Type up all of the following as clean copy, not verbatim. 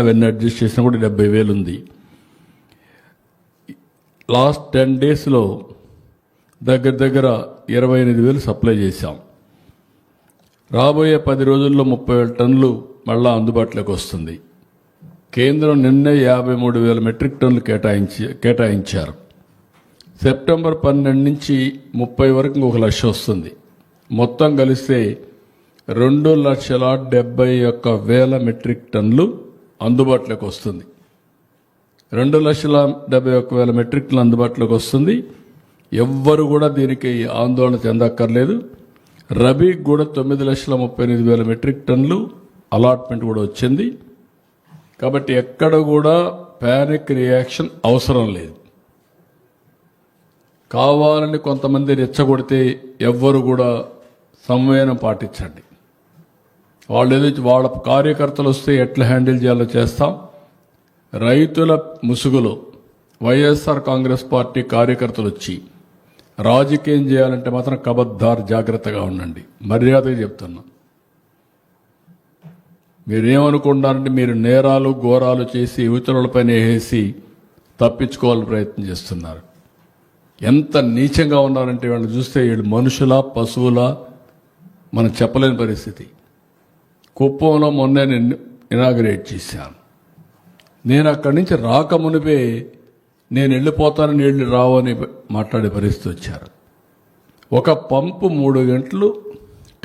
అవన్నీ అడ్జస్ట్ చేసినా కూడా 70,000 ఉంది. లాస్ట్ 10 డేస్లో దగ్గర 28,000 సప్లై చేశాం. రాబోయే 10 రోజుల్లో 30,000 టన్నులు మళ్ళా అందుబాటులోకి వస్తుంది. కేంద్రం నిన్నే 53,000 మెట్రిక్ టన్నులు కేటాయించారు. సెప్టెంబర్ 12 నుంచి 30 వరకు 1,00,000 వస్తుంది. మొత్తం కలిస్తే 2,71,000 మెట్రిక్ టన్నులు అందుబాటులోకి వస్తుంది. 2,71,000 మెట్రిక్ టన్నులు అందుబాటులోకి వస్తుంది. ఎవ్వరు కూడా దీనికి ఆందోళన చెందక్కర్లేదు. రబీకి కూడా 9,38,000 మెట్రిక్ టన్నులు అలాట్మెంట్ కూడా వచ్చింది. కాబట్టి ఎక్కడ కూడా ప్యానిక్ రియాక్షన్ అవసరం లేదు. కావాలని కొంతమంది రెచ్చగొడితే ఎవ్వరు కూడా సంయమనం పాటించండి. వాళ్ళ కార్యకర్తలు వస్తే ఎట్లా హ్యాండిల్ చేయాలో చేస్తాం. రైతుల ముసుగులో వైఎస్ఆర్ కాంగ్రెస్ పార్టీ కార్యకర్తలు వచ్చి రాజకీయం చేయాలంటే మాత్రం కబద్దార్ జాగ్రత్తగా ఉండండి. మర్యాదగా చెప్తున్నా. మీరేమనుకుంటారంటే మీరు నేరాలు ఘోరాలు చేసి ఇతరులపైన వేసి తప్పించుకోవాలని ప్రయత్నం చేస్తున్నారు. ఎంత నీచంగా ఉన్నారంటే వాళ్ళని చూస్తే వీళ్ళు మనుషుల పశువులా మనం చెప్పలేని పరిస్థితి. కుప్పంలో మొన్నే నేను ఇనాగ్రేట్ చేశాను. నేను అక్కడి నుంచి రాకమునిపే నేను వెళ్ళిపోతానని నీళ్లు రావని మాట్లాడే పరిస్థితి వచ్చారు. ఒక పంపు 3 గంటలు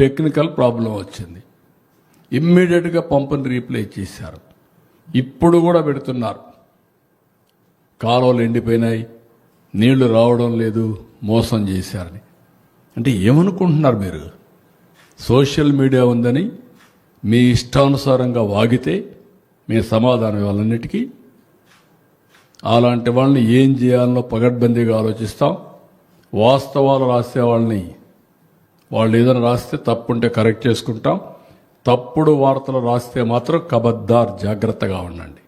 టెక్నికల్ ప్రాబ్లం వచ్చింది. ఇమ్మీడియట్గా పంపుని రీప్లేస్ చేశారు. ఇప్పుడు కూడా పెడుతున్నారు. కాలువలు ఎండిపోయినాయి, నీళ్లు రావడం లేదు, మోసం చేశారని. అంటే ఏమనుకుంటున్నారు మీరు? సోషల్ మీడియా ఉందని మీ ఇష్టానుసారంగా వాగితే మీ సమాధానం వాళ్ళన్నిటికీ. అలాంటి వాళ్ళని ఏం చేయాలనో పగడ్బందీగా ఆలోచిస్తాం. వాస్తవాలు రాసే వాళ్ళని వాళ్ళు ఏదైనా రాస్తే తప్పుంటే కరెక్ట్ చేసుకుంటాం. తప్పుడు వార్తలు రాస్తే మాత్రం కబద్దార్ జాగ్రత్తగా ఉండండి.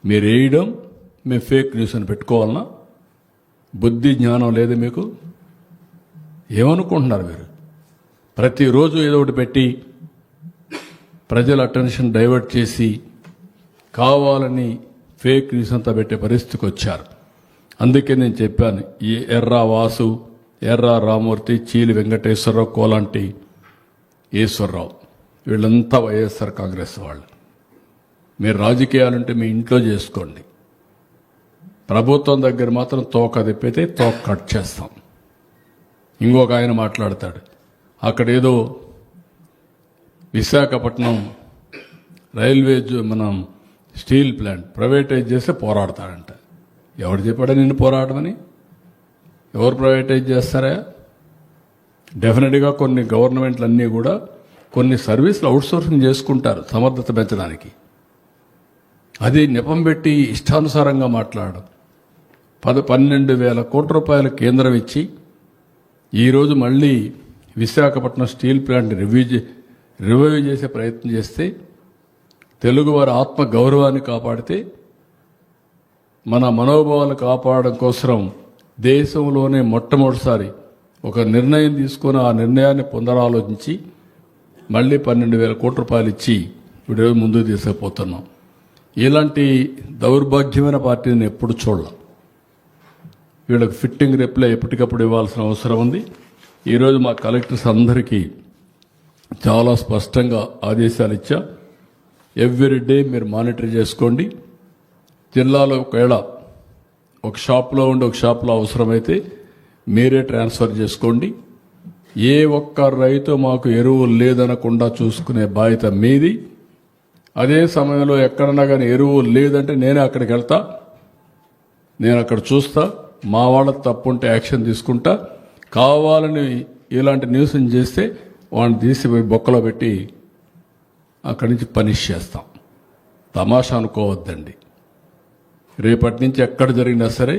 మీరు వేయడం మేము ఫేక్ న్యూస్ అని పెట్టుకోవాలన్నా? బుద్ధి జ్ఞానం లేదు మీకు? ఏమనుకుంటున్నారు మీరు? ప్రతిరోజు ఏదో ఒకటి పెట్టి ప్రజల అటెన్షన్ డైవర్ట్ చేసి కావాలని ఫేక్ న్యూస్ అంతా పెట్టే పరిస్థితికి వచ్చారు. అందుకే నేను చెప్పాను, ఈ ఎర్రా వాసు, ఎర్రా రామూర్తి, చీలి వెంకటేశ్వరరావు, కోలాంటి ఈశ్వరరావు వీళ్ళంతా వైఎస్ఆర్ కాంగ్రెస్ వాళ్ళు. మీరు రాజకీయాలుంటే మీ ఇంట్లో చేసుకోండి. ప్రభుత్వం దగ్గర మాత్రం తోక తిప్పితే తోక కట్ చేస్తాం. ఇంకొక ఆయన మాట్లాడతాడు, అక్కడేదో విశాఖపట్నం రైల్వే మనం స్టీల్ ప్లాంట్ ప్రైవేటైజ్ చేస్తే పోరాడతాడంట. ఎవరు చెప్పాడా నిన్ను పోరాడమని? ఎవరు ప్రైవేటైజ్ చేస్తారా? డెఫినెట్గా కొన్ని గవర్నమెంట్లన్నీ కూడా కొన్ని సర్వీసులు అవుట్సోర్సింగ్ చేసుకుంటారు సమర్థత పెంచడానికి. అది నెపం పెట్టి ఇష్టానుసారంగా మాట్లాడడం. 12,000 కోట్ల రూపాయలు కేంద్రం ఇచ్చి ఈరోజు మళ్ళీ విశాఖపట్నం స్టీల్ ప్లాంట్ రివైవ్ చేసే ప్రయత్నం చేస్తే, తెలుగువారి ఆత్మ గౌరవాన్ని కాపాడితే, మన మనోభావాలు కాపాడడం కోసం దేశంలోనే మొట్టమొదటిసారి ఒక నిర్ణయం తీసుకుని ఆ నిర్ణయాన్ని పునరాలోచించి మళ్ళీ 12,000 కోట్ల రూపాయలు ఇచ్చి ఇప్పుడు ముందుకు తీసుకుపోతున్నాం. ఇలాంటి దౌర్భాగ్యమైన పార్టీని ఎప్పుడు చూడలేం. వీళ్ళకి ఫిట్టింగ్ రిప్లై ఎప్పటికప్పుడు ఇవ్వాల్సిన అవసరం ఉంది. ఈరోజు మా కలెక్టర్స్ అందరికీ చాలా స్పష్టంగా ఆదేశాలు ఇచ్చా. ఎవ్రీడే మీరు మానిటర్ చేసుకోండి. జిల్లాలో ఒకవేళ ఒక షాప్లో ఉండి ఒక షాప్లో అవసరమైతే మీరే ట్రాన్స్ఫర్ చేసుకోండి. ఏ ఒక్క రైతు మాకు ఎరువులు లేదనకుండా చూసుకునే బాధ్యత మీది. అదే సమయంలో ఎక్కడన్నా కానీ ఎరువులు లేదంటే నేనే అక్కడికి వెళ్తా, నేను అక్కడ చూస్తా. మా వాళ్ళ తప్పుంటే యాక్షన్ తీసుకుంటా. కావాలని ఇలాంటి న్యూస్ చేస్తే వాడిని తీసిపోయి బొక్కలో పెట్టి అక్కడి నుంచి పనిష్ చేస్తాం. తమాషా అనుకోవద్దండి. రేపటి నుంచి ఎక్కడ జరిగినా సరే